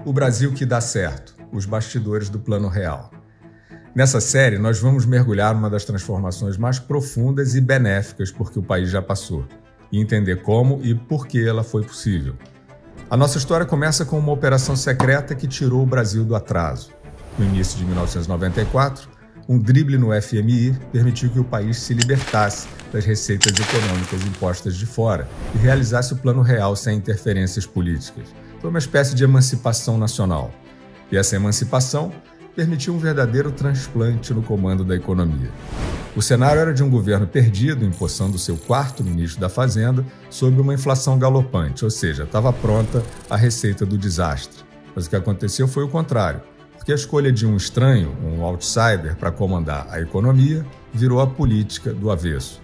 O Brasil que dá certo, os bastidores do Plano Real. Nessa série, nós vamos mergulhar numa das transformações mais profundas e benéficas por que o país já passou, e entender como e por que ela foi possível. A nossa história começa com uma operação secreta que tirou o Brasil do atraso. No início de 1994, um drible no FMI permitiu que o país se libertasse das receitas econômicas impostas de fora e realizasse o Plano Real sem interferências políticas. Foi uma espécie de emancipação nacional. E essa emancipação permitiu um verdadeiro transplante no comando da economia. O cenário era de um governo perdido, empossando seu quarto ministro da Fazenda, sob uma inflação galopante, ou seja, estava pronta a receita do desastre. Mas o que aconteceu foi o contrário, porque a escolha de um estranho, um outsider, para comandar a economia, virou a política do avesso.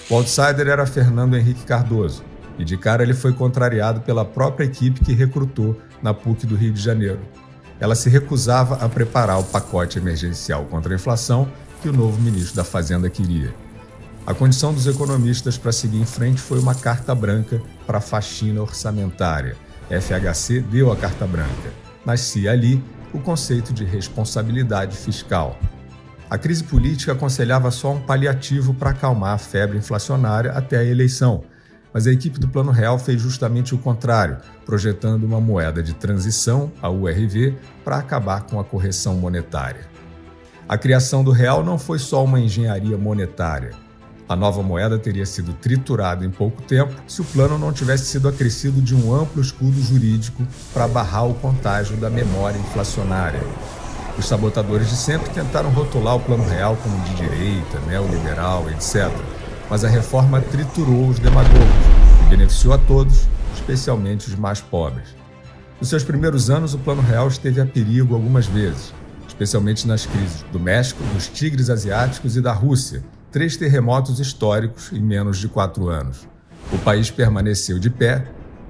O outsider era Fernando Henrique Cardoso, e de cara ele foi contrariado pela própria equipe que recrutou na PUC do Rio de Janeiro. Ela se recusava a preparar o pacote emergencial contra a inflação que o novo ministro da Fazenda queria. A condição dos economistas para seguir em frente foi uma carta branca para a faxina orçamentária. FHC deu a carta branca. Nascia ali o conceito de responsabilidade fiscal. A crise política aconselhava só um paliativo para acalmar a febre inflacionária até a eleição, mas a equipe do Plano Real fez justamente o contrário, projetando uma moeda de transição, a URV, para acabar com a correção monetária. A criação do real não foi só uma engenharia monetária. A nova moeda teria sido triturada em pouco tempo se o plano não tivesse sido acrescido de um amplo escudo jurídico para barrar o contágio da memória inflacionária. Os sabotadores de sempre tentaram rotular o Plano Real como de direita, neoliberal, etc., mas a reforma triturou os demagogos e beneficiou a todos, especialmente os mais pobres. Nos seus primeiros anos, o Plano Real esteve a perigo algumas vezes, especialmente nas crises do México, dos tigres asiáticos e da Rússia, 3 terremotos históricos em menos de 4 anos. O país permaneceu de pé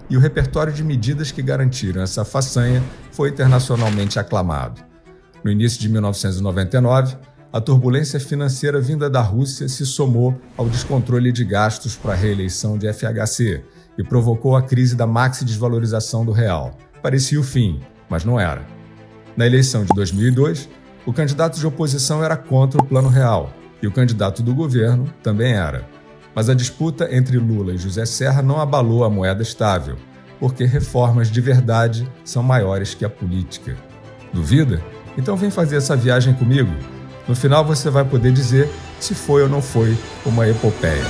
e o repertório de medidas que garantiram essa façanha foi internacionalmente aclamado. No início de 1999, a turbulência financeira vinda da Rússia se somou ao descontrole de gastos para a reeleição de FHC e provocou a crise da maxi-desvalorização do real. Parecia o fim, mas não era. Na eleição de 2002, o candidato de oposição era contra o Plano Real e o candidato do governo também era. Mas a disputa entre Lula e José Serra não abalou a moeda estável, porque reformas de verdade são maiores que a política. Duvida? Então vem fazer essa viagem comigo. No final você vai poder dizer se foi ou não foi uma epopeia.